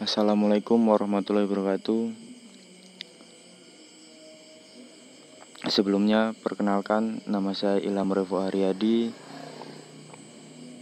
Assalamualaikum warahmatullahi wabarakatuh. Sebelumnya, perkenalkan, nama saya Ilham Revo Haryadi,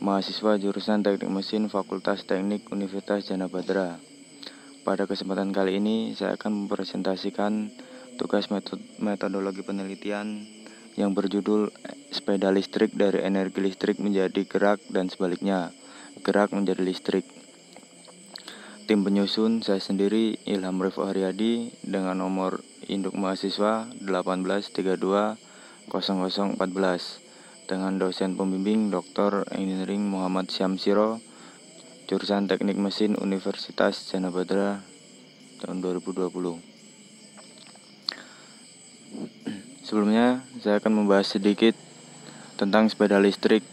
mahasiswa jurusan Teknik Mesin Fakultas Teknik Universitas Jana Badra. Pada kesempatan kali ini, saya akan mempresentasikan tugas metodologi penelitian yang berjudul sepeda listrik dari energi listrik menjadi gerak dan sebaliknya, gerak menjadi listrik. Tim penyusun saya sendiri Ilham Revo Haryadi dengan nomor induk mahasiswa 18320014 dengan dosen pembimbing Dr. Engineering Muhammad Syamsiro, jurusan Teknik Mesin Universitas Jana Badra tahun 2020. Sebelumnya saya akan membahas sedikit tentang sepeda listrik.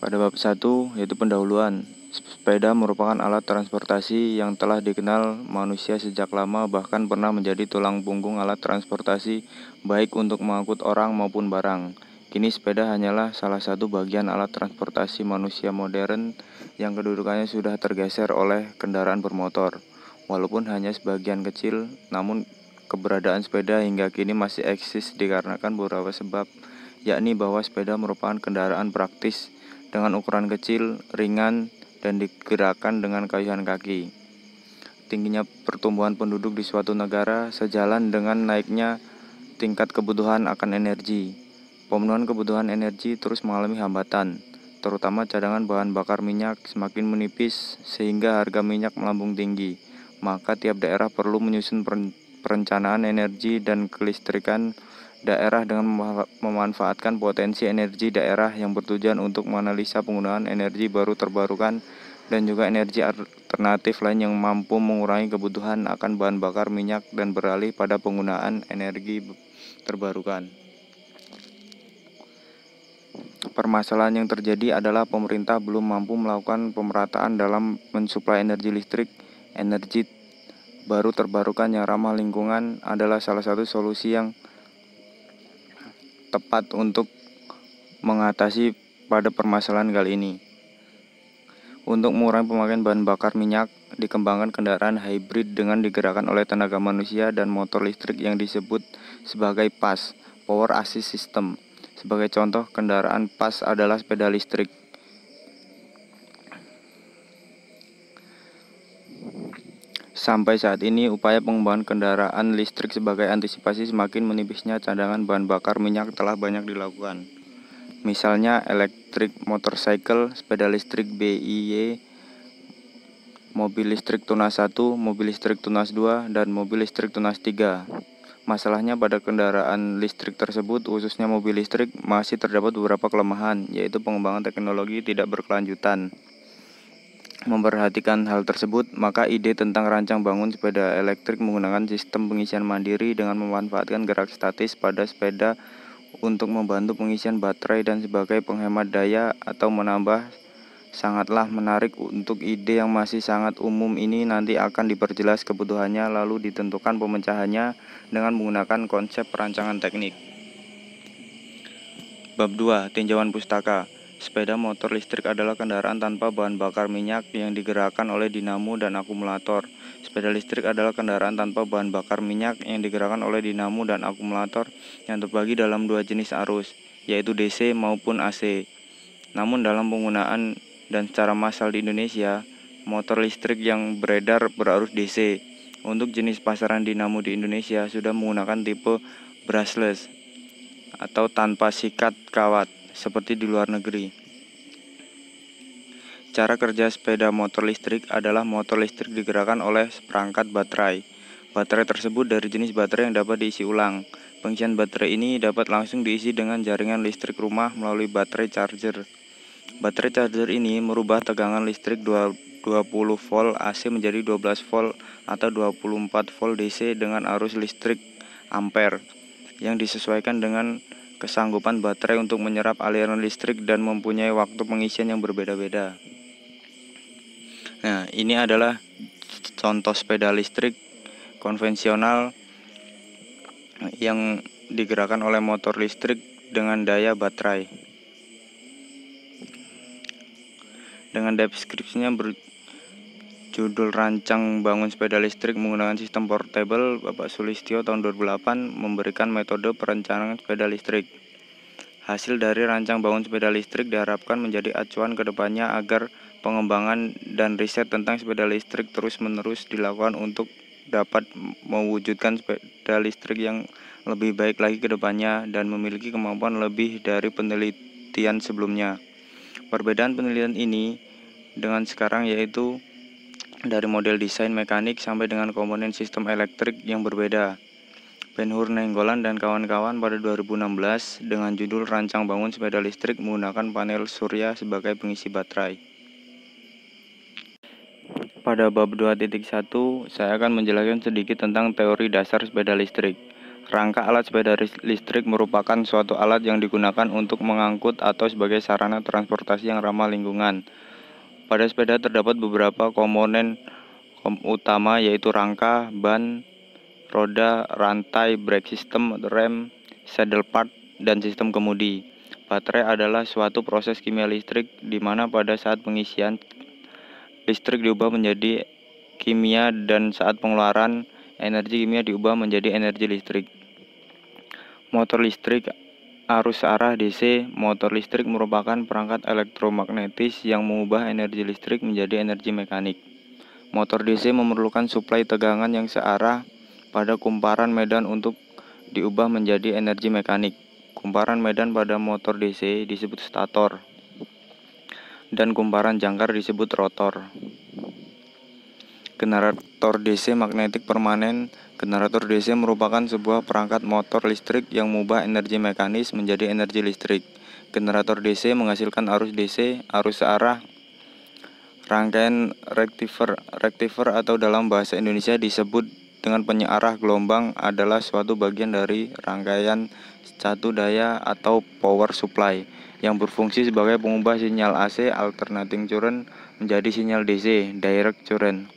Pada bab 1 yaitu pendahuluan. Sepeda merupakan alat transportasi yang telah dikenal manusia sejak lama, bahkan pernah menjadi tulang punggung alat transportasi baik untuk mengangkut orang maupun barang. Kini sepeda hanyalah salah satu bagian alat transportasi manusia modern yang kedudukannya sudah tergeser oleh kendaraan bermotor. Walaupun hanya sebagian kecil, namun keberadaan sepeda hingga kini masih eksis dikarenakan beberapa sebab, yakni bahwa sepeda merupakan kendaraan praktis dengan ukuran kecil, ringan, dan digerakkan dengan kayuhan kaki. Tingginya pertumbuhan penduduk di suatu negara sejalan dengan naiknya tingkat kebutuhan akan energi. Pemenuhan kebutuhan energi terus mengalami hambatan, terutama cadangan bahan bakar minyak semakin menipis sehingga harga minyak melambung tinggi. Maka tiap daerah perlu menyusun perencanaan energi dan kelistrikan daerah dengan memanfaatkan potensi energi daerah yang bertujuan untuk menganalisa penggunaan energi baru terbarukan dan juga energi alternatif lain yang mampu mengurangi kebutuhan akan bahan bakar minyak dan beralih pada penggunaan energi terbarukan. Permasalahan yang terjadi adalah pemerintah belum mampu melakukan pemerataan dalam mensuplai energi listrik. Energi baru terbarukan yang ramah lingkungan adalah salah satu solusi yang tepat untuk mengatasi pada permasalahan kali ini. Untuk mengurangi pemakaian bahan bakar minyak, dikembangkan kendaraan hybrid dengan digerakkan oleh tenaga manusia dan motor listrik yang disebut sebagai PAS, Power Assist System. Sebagai contoh, kendaraan PAS adalah sepeda listrik. Sampai saat ini, upaya pengembangan kendaraan listrik sebagai antisipasi semakin menipisnya cadangan bahan bakar minyak telah banyak dilakukan. Misalnya electric motorcycle, sepeda listrik BIY, mobil listrik Tunas 1, mobil listrik Tunas 2, dan mobil listrik Tunas 3. Masalahnya pada kendaraan listrik tersebut, khususnya mobil listrik, masih terdapat beberapa kelemahan, yaitu pengembangan teknologi tidak berkelanjutan. Memperhatikan hal tersebut, maka ide tentang rancang bangun sepeda elektrik menggunakan sistem pengisian mandiri dengan memanfaatkan gerak statis pada sepeda untuk membantu pengisian baterai dan sebagai penghemat daya atau menambah sangatlah menarik. Untuk ide yang masih sangat umum ini nanti akan diperjelas kebutuhannya lalu ditentukan pemecahannya dengan menggunakan konsep perancangan teknik. Bab 2. Tinjauan pustaka. Sepeda motor listrik adalah kendaraan tanpa bahan bakar minyak yang digerakkan oleh dinamo dan akumulator. Sepeda listrik adalah kendaraan tanpa bahan bakar minyak yang digerakkan oleh dinamo dan akumulator yang terbagi dalam dua jenis arus, yaitu DC maupun AC. Namun dalam penggunaan dan secara massal di Indonesia, motor listrik yang beredar berarus DC. Untuk jenis pasaran dinamo di Indonesia sudah menggunakan tipe brushless atau tanpa sikat kawat seperti di luar negeri. Cara kerja sepeda motor listrik adalah motor listrik digerakkan oleh seperangkat baterai. Baterai tersebut dari jenis baterai yang dapat diisi ulang. Pengisian baterai ini dapat langsung diisi dengan jaringan listrik rumah melalui baterai charger. Baterai charger ini merubah tegangan listrik 20 volt AC menjadi 12 volt atau 24 volt DC dengan arus listrik ampere yang disesuaikan dengan kesanggupan baterai untuk menyerap aliran listrik dan mempunyai waktu pengisian yang berbeda-beda. Nah, ini adalah contoh sepeda listrik konvensional yang digerakkan oleh motor listrik dengan daya baterai. Dengan deskripsinya judul Rancang Bangun Sepeda Listrik Menggunakan Sistem Portable, Bapak Sulistyo tahun 2008 memberikan metode perencanaan sepeda listrik. Hasil dari rancang bangun sepeda listrik diharapkan menjadi acuan ke depannya agar pengembangan dan riset tentang sepeda listrik terus-menerus dilakukan untuk dapat mewujudkan sepeda listrik yang lebih baik lagi ke depannya dan memiliki kemampuan lebih dari penelitian sebelumnya. Perbedaan penelitian ini dengan sekarang yaitu dari model desain mekanik sampai dengan komponen sistem elektrik yang berbeda. Ben-Hur Nainggolan dan kawan-kawan pada 2016 dengan judul Rancang Bangun Sepeda Listrik Menggunakan Panel Surya sebagai Pengisi Baterai. Pada bab 2.1, saya akan menjelaskan sedikit tentang teori dasar sepeda listrik. Rangka alat sepeda listrik merupakan suatu alat yang digunakan untuk mengangkut atau sebagai sarana transportasi yang ramah lingkungan. Pada sepeda terdapat beberapa komponen utama yaitu rangka, ban, roda, rantai, brake system, rem, saddle part, dan sistem kemudi. Baterai adalah suatu proses kimia listrik di mana pada saat pengisian listrik diubah menjadi kimia dan saat pengeluaran energi kimia diubah menjadi energi listrik. Motor listrik arus arah DC. Motor listrik merupakan perangkat elektromagnetis yang mengubah energi listrik menjadi energi mekanik. Motor DC memerlukan suplai tegangan yang searah pada kumparan medan untuk diubah menjadi energi mekanik. Kumparan medan pada motor DC disebut stator dan kumparan jangkar disebut rotor. Generator DC magnetik permanen. Generator DC merupakan sebuah perangkat motor listrik yang mengubah energi mekanis menjadi energi listrik. Generator DC menghasilkan arus DC, arus searah. Rangkaian rectifier atau dalam bahasa Indonesia disebut dengan penyearah gelombang adalah suatu bagian dari rangkaian satu daya atau power supply yang berfungsi sebagai pengubah sinyal AC alternating current menjadi sinyal DC direct current.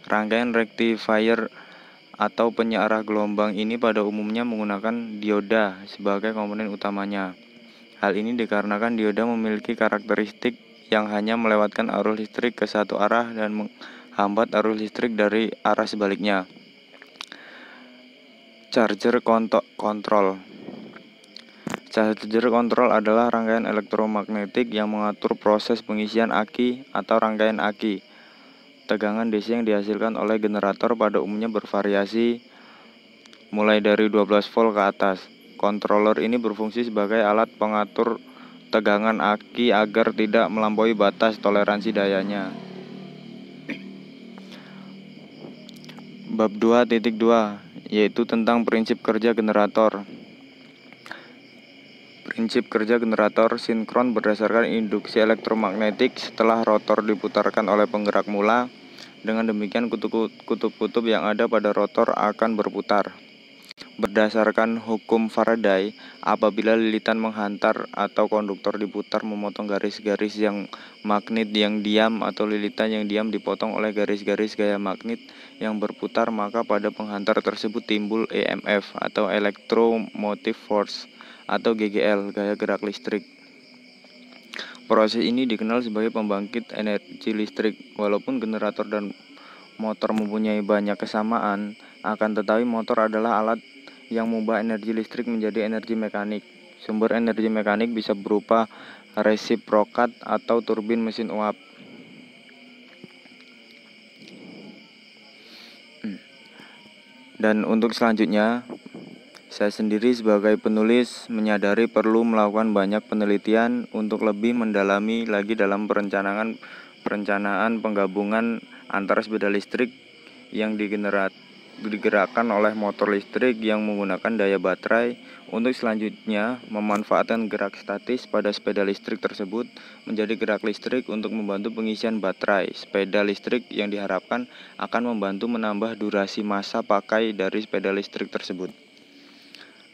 Rangkaian rectifier atau penyearah gelombang ini pada umumnya menggunakan dioda sebagai komponen utamanya. Hal ini dikarenakan dioda memiliki karakteristik yang hanya melewatkan arus listrik ke satu arah dan menghambat arus listrik dari arah sebaliknya. Charger control. Charger control adalah rangkaian elektromagnetik yang mengatur proses pengisian aki atau rangkaian aki. Tegangan DC yang dihasilkan oleh generator pada umumnya bervariasi mulai dari 12 volt ke atas. Controller ini berfungsi sebagai alat pengatur tegangan aki agar tidak melampaui batas toleransi dayanya. Bab 2.2 yaitu tentang prinsip kerja generator. Prinsip kerja generator sinkron berdasarkan induksi elektromagnetik setelah rotor diputarkan oleh penggerak mula. Dengan demikian kutub-kutub yang ada pada rotor akan berputar. Berdasarkan hukum Faraday, apabila lilitan menghantar atau konduktor diputar memotong garis-garis yang magnet yang diam atau lilitan yang diam dipotong oleh garis-garis gaya magnet yang berputar, maka pada penghantar tersebut timbul EMF atau electromotive force atau GGL, gaya gerak listrik. Proses ini dikenal sebagai pembangkit energi listrik. Walaupun generator dan motor mempunyai banyak kesamaan, akan tetapi motor adalah alat yang mengubah energi listrik menjadi energi mekanik. Sumber energi mekanik bisa berupa resiprokat atau turbin mesin uap. Dan untuk selanjutnya, saya sendiri sebagai penulis menyadari perlu melakukan banyak penelitian untuk lebih mendalami lagi dalam perencanaan penggabungan antara sepeda listrik yang digerakkan oleh motor listrik yang menggunakan daya baterai untuk selanjutnya memanfaatkan gerak statis pada sepeda listrik tersebut menjadi gerak listrik untuk membantu pengisian baterai sepeda listrik yang diharapkan akan membantu menambah durasi masa pakai dari sepeda listrik tersebut.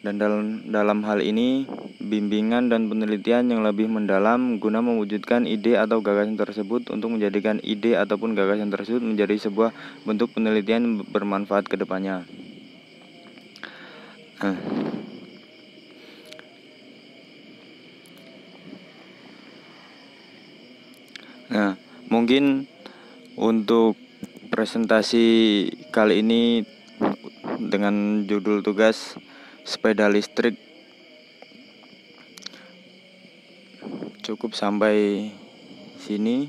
Dan dalam hal ini, bimbingan dan penelitian yang lebih mendalam guna mewujudkan ide atau gagasan tersebut untuk menjadikan ide ataupun gagasan tersebut menjadi sebuah bentuk penelitian bermanfaat ke depannya. Nah, mungkin untuk Presentasi kali ini dengan judul tugas sepeda listrik. Cukup sampai sini,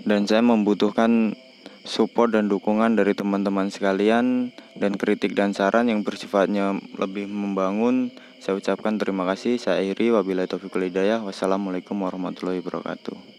dan saya membutuhkan support dan dukungan dari teman-teman sekalian, dan kritik dan saran yang bersifatnya lebih membangun. Saya ucapkan terima kasih. Saya akhiri, wabillahi taufiq wal hidayah. Wassalamualaikum warahmatullahi wabarakatuh.